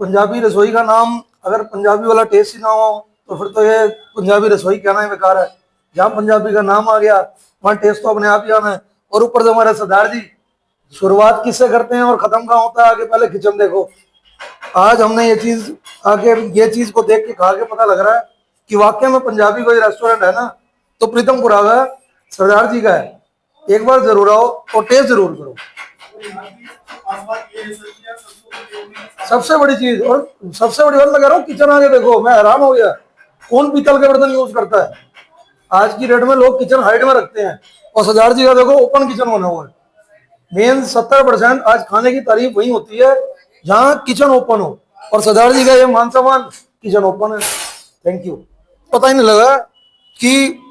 पंजाबी रसोई का नाम अगर पंजाबी वाला टेस्ट ही ना हो तो फिर तो ये पंजाबी रसोई कहना ही बेकार है। जहाँ पंजाबी का नाम आ गया वहाँ टेस्ट तो अपने आप ही आना है। और ऊपर से हमारे सरदार जी शुरुआत किससे करते हैं और खत्म कहाँ होता है, आगे पहले किचन देखो। आज हमने ये चीज आगे ये चीज को देख के खा के पता लग रहा है कि वाकई में पंजाबी कोई रेस्टोरेंट है ना तो प्रीतमपुरा का सरदार जी का है। एक बार जरूर आओ और टेस्ट जरूर करो। सबसे बड़ी चीज और सबसे बड़ी बात मैं कह रहा हूँ, किचन आगे देखो, मैं हैरान हो गया कौन पीतल के बर्तन यूज करता है। आज की डेट में लोग किचन हाइट में रखते हैं और सरदार जी का देखो ओपन किचन बना हुआ है। मेन 70% आज खाने की तारीफ वही होती है जहाँ किचन ओपन हो, और सरदार जी का ये मान सम्मान किचन ओपन है। Thank you. पता ही नहीं लगा कि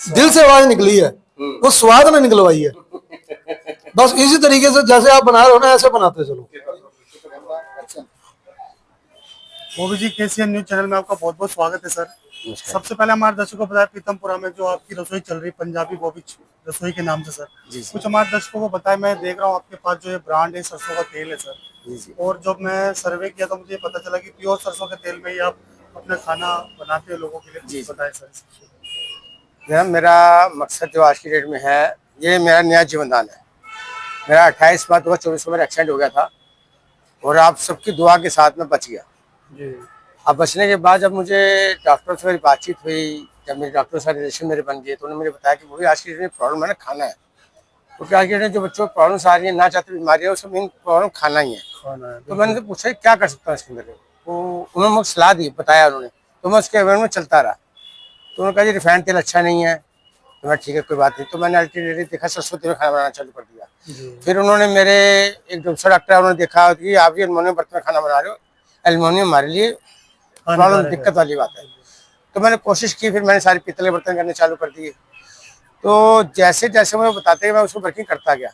दिल से आवाज निकली है, वो स्वाद ने निकलवाई है। बस इसी तरीके से जैसे आप बना रहे हो ना ऐसे बनाते चलो। गोभी जी, KCN न्यूज चैनल में आपका बहुत बहुत स्वागत है सर। सबसे पहले हमारे दर्शकों को बताया प्रीतमपुरा में जो आपकी रसोई चल रही पंजाबी गोभी रसोई के नाम से सर, कुछ हमारे दर्शकों को बताया। मैं देख रहा हूँ आपके पास जो ये ब्रांड है सरसों का तेल है सर, और जब मैं सर्वे किया तो मुझे पता चला कि प्योर सरसों के तेल में ही आप अपना खाना बनाते हो लोगों के लिए। बताए सर। मेरा मकसद जो आज की डेट में है, ये मेरा नया जीवनदान है। मेरा 28 मार्च 2024 को मेरा एक्सीडेंट हो गया था और आप सबकी दुआ के साथ में बच गया। अब बचने के बाद जब मुझे डॉक्टर से मेरी बातचीत हुई, जब मेरे डॉक्टर से रिलेशन मेरे बन गए, तो उन्होंने मुझे बताया कि वो भी आज की डेट में प्रॉब्लम है ना खाना है। क्योंकि आज की डेट में जो बच्चों को प्रॉब्लम आ रही है, ना चाहते बीमारी है, उसमें मेन प्रॉब्लम खाना ही है। तो मैंने पूछा क्या कर सकता हूँ इसके अंदर, तो उन्होंने मुझे सलाह दी, बताया उन्होंने, तो मैं उसके अवेयर में चलता रहा। तो उन्होंने कहा जी रिफाइंड तेल अच्छा नहीं है, तो मैं ठीक है कोई बात नहीं। तो मैंने अल्टीमेटली देखा सरसों तेल में खाना बनाना चालू कर दिया। फिर उन्होंने मेरे एक दूसरा डॉक्टर है, उन्होंने देखा कि आप ये एल्युमिनियम बर्तन में खाना बना रहे हो, एल्युमिनियम हमारे लिए प्रॉब्लम दिक्कत वाली बात है। तो मैंने कोशिश की, फिर मैंने सारे पीतल के बर्तन करने चालू कर दिए। तो जैसे जैसे मुझे बताते मैं उसको वर्किंग करता गया।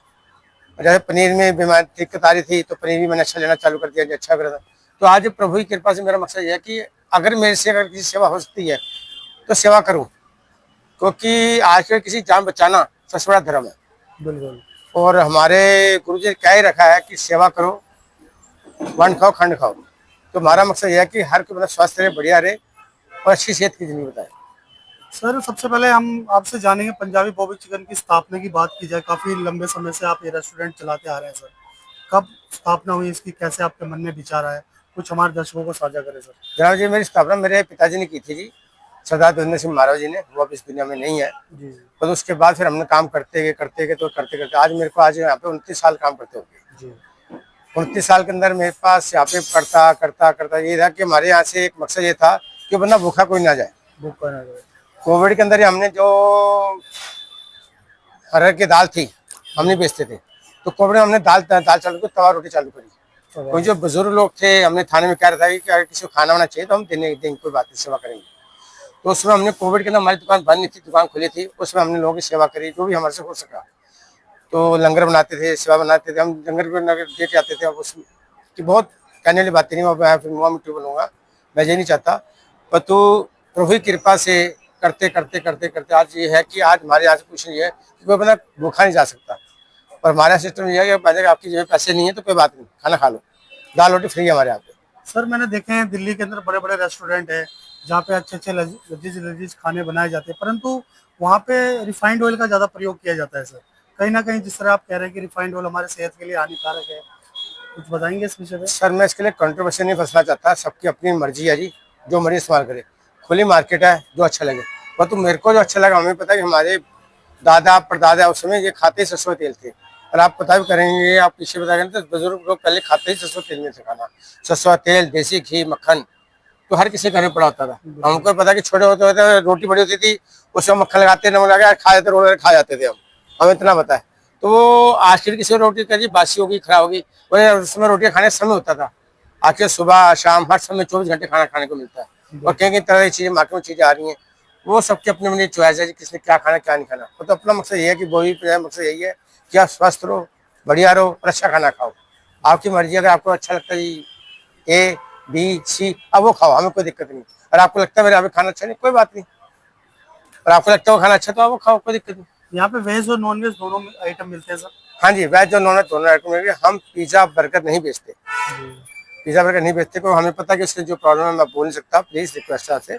जैसे पनीर में बीमारी दिक्कत आ रही थी तो पनीर भी मैंने अच्छा लेना चालू कर दिया, जो अच्छा कर था। तो आज प्रभु की कृपा से मेरा मकसद यह है कि अगर मेरे से अगर किसी सेवा हो सकती है तो सेवा करूँ, क्योंकि आज के किसी जान बचाना सबसे बड़ा धर्म है। बिल्कुल। और हमारे गुरु जी ने क्या ही रखा है कि सेवा करो, वंड खाओ खंड खाओ। तो हमारा मकसद यह है कि हर कोई स्वस्थ रहे, बढ़िया रहे और अच्छी सेहत की जिंदगी बताए। सर सबसे पहले हम आपसे जानेंगे पंजाबी बॉबी चिकन की स्थापना की बात की जाए। काफी लंबे समय से आप ये रेस्टोरेंट चलाते आ रहे हैं सर, कब स्थापना हुई इसकी, कैसे आपके मन में विचार आया, कुछ हमारे दर्शकों को साझा करें सर। जनाब जी, मेरी स्थापना मेरे पिताजी ने की थी जी, सरदार दविंदर सिंह महाराज जी ने। वो अब इस दुनिया में नहीं है जी। तो उसके बाद फिर हमने काम करते गए आज मेरे को आज यहाँ पे 29 साल काम करते हो गए। 29 साल के अंदर मेरे पास यहाँ पे करता ये था कि हमारे यहाँ से एक मकसद ये था कि बंदा भूखा कोई ना जाए। भूखा ना जाए। कोविड के अंदर ही हमने जो अरहर की दाल थी हमने बेचते थे, तो कोविड में हमने दाल चालू की, तवा रोटी चालू करी। कोई जो बुजुर्ग लोग थे, हमने थाने में कह रहा था कि अगर किसी को खाना वाना चाहिए तो हम देंगे, कोई बात नहीं, सेवा करेंगे। तो उसमें हमने कोविड के अंदर हमारी दुकान बंद नहीं थी, दुकान खुली थी, उसमें हमने लोगों की सेवा करी जो भी हमारे से हो सका। तो लंगर बनाते थे, सेवा बनाते थे, हम लंगर दे के आते थे। अब उसमें कि बहुत कहने वाली बातें नहीं, मैं फिर मुँह मिट्टी बोलूँगा, मैं ये नहीं चाहता। पर तो प्रभु की कृपा से करते आज ये है कि आज हमारे यहाँ से कुछ नहीं है कि कोई बंदा भूखा नहीं जा सकता। और हमारा सिस्टम ये है कि आपकी जेब पैसे नहीं है तो कोई बात नहीं, खाना खा लो, दाल रोटी फ्री है हमारे यहाँ पे। सर मैंने देखे हैं दिल्ली के अंदर बड़े बड़े रेस्टोरेंट है जहाँ पे अच्छे लजीज खाने बनाए जाते हैं, परंतु वहाँ पे रिफाइंड ऑयल का ज़्यादा प्रयोग किया जाता है सर। कहीं ना कहीं जिस तरह आप कह रहे हैं कि रिफाइंड ऑयल हमारे सेहत के लिए हानिकारक है, कुछ बताएंगे इस विषय में? सर मैं इसके लिए कंट्रोवर्सी नहीं फंसना चाहता, सबकी अपनी मर्जी है जी, जो मर्जी इस्तेमाल करे, खुली मार्केट है, जो अच्छा लगे। पर तो मेरे को जो अच्छा लगा, हमें पता है कि हमारे दादा परदादा उस समय ये खाते ही सरसों तेल थे। और आप पता भी करेंगे, आप पीछे बता करेंगे तो बुजुर्ग लोग पहले खाते ही सरसों तेल में से खाना, सरसों तेल, देसी घी, मक्खन, तो हर किसी घर में पड़ा होता था। हमको पता कि छोटे होते होते रोटी बड़ी होती थी, उसमें मक्खन लगाते, नमक लगा खा जाते, रोल खा जाते थे हम, हमें इतना पता है। तो आज की किसी रोटी करिए बासी होगी, खराब होगी, उसमें रोटियां खाने का समय होता था। आके सुबह शाम हर समय 24 घंटे खाना खाने को मिलता है। और कई कई तरह की चीजें मार्केट में चीजें आ रही हैं, वो सबकी अपनी अपनी चॉइस है, किसने क्या खाना क्या नहीं खाना। तो अपना मकसद ये है कि वही मकसद यही है कि आप स्वस्थ रहो, बढ़िया रहो और अच्छा खाना खाओ। आपकी मर्जी, अगर आपको अच्छा लगता है A B C, अब वो खाओ, हमें कोई दिक्कत नहीं। और आपको लगता है मेरे यहाँ पे खाना अच्छा नहीं, कोई बात नहीं, और आपको लगता है वो खाना अच्छा तो आप वो खाओ, कोई दिक्कत नहीं। यहाँ पे वेज और नॉन वेज दोनों आइटम मिलते हैं सर? हाँ जी, वेज और नॉन वेज दोनों आइटम मिलेंगे। हम पिज्जा बर्गर नहीं बेचते। पिज्जा बर्गर नहीं बेचते, को हमें पता है कि उससे जो प्रॉब्लम है मैं बोल नहीं सकता, प्लीज रिक्वेस्ट है आपसे।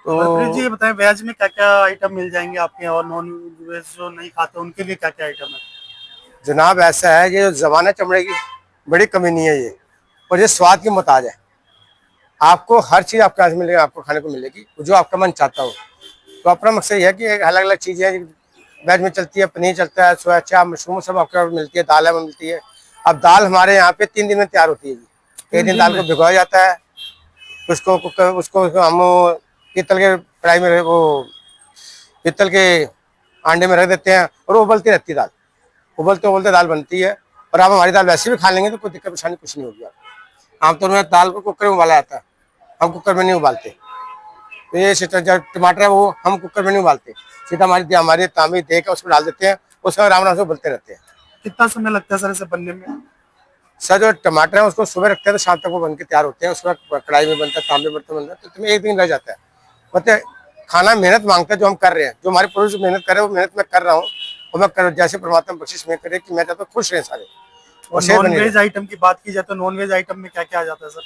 और प्रीत जी तो ये बताएं, वेज में क्या क्या आइटम मिल जाएंगे आपके यहाँ, और नॉन वेज जो नहीं खाते उनके लिए क्या क्या आइटम है? जनाब ऐसा है, ये जबान चमड़े की बड़ी कमी नहीं है ये, और ये स्वाद की मुताज है। आपको हर चीज आपके हाथ में मिलेगी, आपको खाने को मिलेगी जो आपका मन चाहता हो। तो अपना मकसद यह है कि अलग अलग चीजें वेज में चलती है, पनीर चलता है, सोया चाप, मशरूम सब आपके मिलती है, दाल में मिलती है। अब दाल हमारे यहाँ पे 3 दिन में तैयार होती है जी। एक दिन दाल को भिगोया जाता है, उसको कुकर उसको हम पीतल के कढ़ाई में वो पीतल के अंडे में रख देते हैं, और वो उबलती रहती है दाल। उबलते उबलते दाल बनती है। और आप हमारी दाल वैसे भी खा लेंगे तो कोई दिक्कत परेशानी कुछ नहीं होगी। आप आमतौर में दाल को कुकर में उबाला जाता है, हम कुकर में नहीं उबालते। तो ये जो टमाटर है वो हम कुकर में नहीं उबालते, सीधा हमारी तांबी दे के उसमें डाल देते हैं, उसमें आराम आराम से उबलते रहते हैं। कितना समय लगता है सर इसे बनने में? सर जो टमाटर है उसको सुबह रखते हैं तो शाम तक वो बन के तैयार होते हैं, उसमें कढ़ाई में बनता है, तांबे बर्तन बनता है, तो तुम्हें एक दिन लग जाता है। मतलब खाना मेहनत मांगता है जो हम कर रहे हैं, जो हमारे पुरुष मेहनत कर रहे हैं वो मेहनत मैं कर रहा हूँ, और मैं कर जैसे परमात्मा बख्शिश में करे कि मैं चाहता हूँ खुश रहे सारे। और नॉन वेज आइटम की बात की जाए तो नॉन वेज आइटम में क्या क्या आ जाता है सर?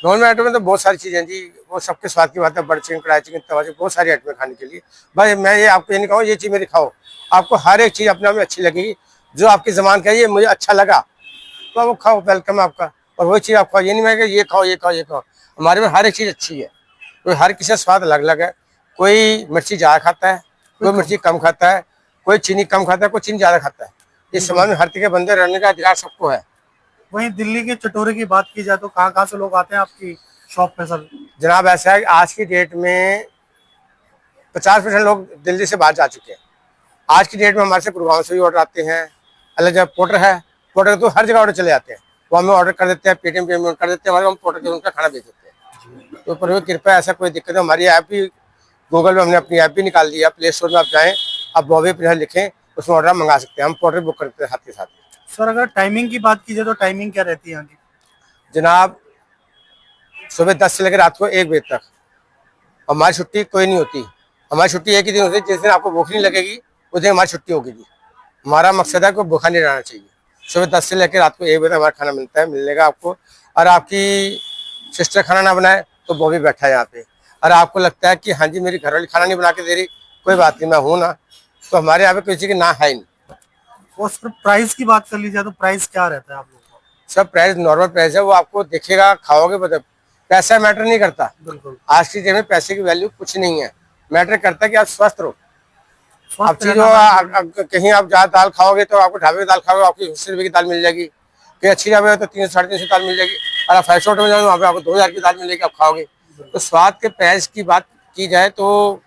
नॉन वेज आइटम में तो बहुत सारी चीजें हैं जी, वो सबके स्वाद की बात है। बड़ चिकन, कढ़ाई चिकन, तवा चिकन, बहुत सारी आइटम खाने के लिए। भाई मैं ये आपको ये नहीं कहूँ ये चीज मेरी खाओ, आपको हर एक चीज अपने आप में अच्छी लगेगी। जो आपकी जबान का ये मुझे अच्छा लगा तो आप वो खाओ, वेलकम है आपका। और वही चीज आप खाओ, ये नहीं मैं ये खाओ ये खाओ ये खाओ। हमारे में हर एक चीज अच्छी है, कोई हर किसी का स्वाद अलग अलग है। कोई मिर्ची ज्यादा खाता है, कोई मिर्ची कम खाता है, कोई चीनी कम खाता है, कोई चीनी ज्यादा खाता है। इस समाज में हर तरह के बंदे रहने का अधिकार सबको है। वहीं दिल्ली के चटोरे की बात की जाए तो कहाँ कहाँ से लोग आते हैं आपकी शॉप पे सर? जनाब ऐसा है कि आज की डेट में 50% लोग दिल्ली से बाहर जा चुके हैं। आज की डेट में हमारे से गुड़गांव से भी ऑर्डर आते हैं, अलग जगह पोर्टर है, पोर्टर तो हर जगह ऑर्डर चले जाते हैं, वो हमें ऑर्डर कर देते हैं, पेटीएम पेमेंट कर देते हैं, हमारे हम पोर्टर के उनका खाना भेज देते हैं। तो पर कृपया ऐसा कोई दिक्कत है, हमारी ऐप भी गूगल में हमने अपनी ऐप भी निकाल दी है, प्ले स्टोर में आप जाएँ, आप बॉबी पर लिखें, उसमें ऑर्डर मंगा सकते हैं, हम पोर्टर बुक करते हैं साथ के साथ। सर अगर टाइमिंग की बात की जाए तो टाइमिंग क्या रहती है यहाँ की? जनाब सुबह 10 से लेकर रात को 1 बजे तक। हमारी छुट्टी कोई नहीं होती, हमारी छुट्टी एक ही दिन होती है, जिस दिन आपको भूख नहीं लगेगी उस दिन हमारी छुट्टी होगी जी। हमारा मकसद है कि भूखा नहीं रहना चाहिए। सुबह 10 से लेकर रात को 1 बजे तक हमारा खाना मिलता है, मिलेगा आपको। और आपकी सिस्टर खाना ना बनाए तो वो भी बैठा है यहाँ पे, और आपको लगता है कि हाँ जी मेरी घरवाली खाना नहीं बना के दे रही, कोई बात नहीं, मैं हूँ ना, तो हमारे यहाँ पे किसी की ना है ही नहीं। और सर प्राइस की बात कर ली जाए तो प्राइस क्या रहता है आप लोगों का? सब प्राइस नॉर्मल प्राइस है, वो आपको दिखेगा, खाओगे मतलब पैसा मैटर नहीं करता। बिल्कुल। आज की डेट में पैसे की वैल्यू कुछ नहीं है, मैटर करता है कि आप स्वस्थ रहो। आप स्वस्थ चीज रहना कहीं आप ज्यादा दाल खाओगे तो आपको ढाबे की दाल खाओगे आपको 100 रुपए की दाल मिल जाएगी, कहीं अच्छी ढाबे तो 300 साढ़े 300 दाल मिल जाएगी, और आप 500 में जाओगे वहाँ पे आपको 2000 की दाल मिलेगी, आप खाओगे। तो स्वाद के प्राइस की बात की जाए तो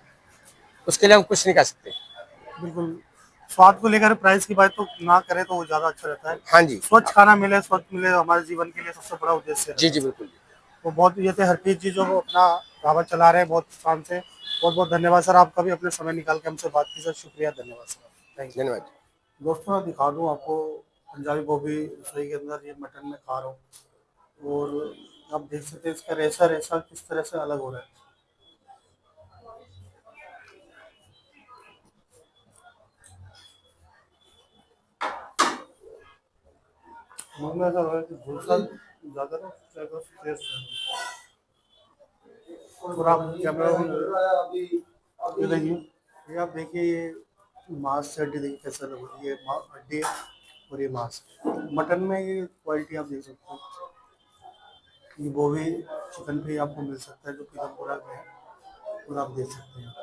उसके लिए हम कुछ नहीं कर सकते। बिल्कुल, स्वाद को लेकर प्राइस की बात तो ना करें तो वो ज्यादा अच्छा रहता है। हाँ जी, स्वच्छ खाना मिले, स्वच्छ मिले, हमारे जीवन के लिए सबसे बड़ा उद्देश्य है। जी जी बिल्कुल। वो बहुत ये थे हरप्रीत जी जो वो अपना ढाबा चला रहे हैं बहुत शान से। बहुत बहुत धन्यवाद सर, आपका भी अपने समय निकाल के हमसे बात की सर, शुक्रिया, धन्यवाद सर, थैंक यू। धन्यवाद। दोस्तों मैं दिखा दूं आपको पंजाबी गोभी रसोई के अंदर ये मटन में खा रहा हूँ, और आप देख सकते हैं इसका रेशा रेशा किस तरह से अलग हो रहा है। मुंह में ऐसा हो रहा है कि झुलसा ज्यादा ना टेस्ट है। और आप कैमरा ये देखिए, ये आप देखिए, ये मांस से हड्डी देखिए कैसे अलग हो रही है, ये हड्डी और ये मांस। मटन में ये क्वालिटी आप देख सकते हो, ये गोभी चिकन भी आपको मिल सकता है जो पीतमपुरा में है, और आप देख सकते हैं।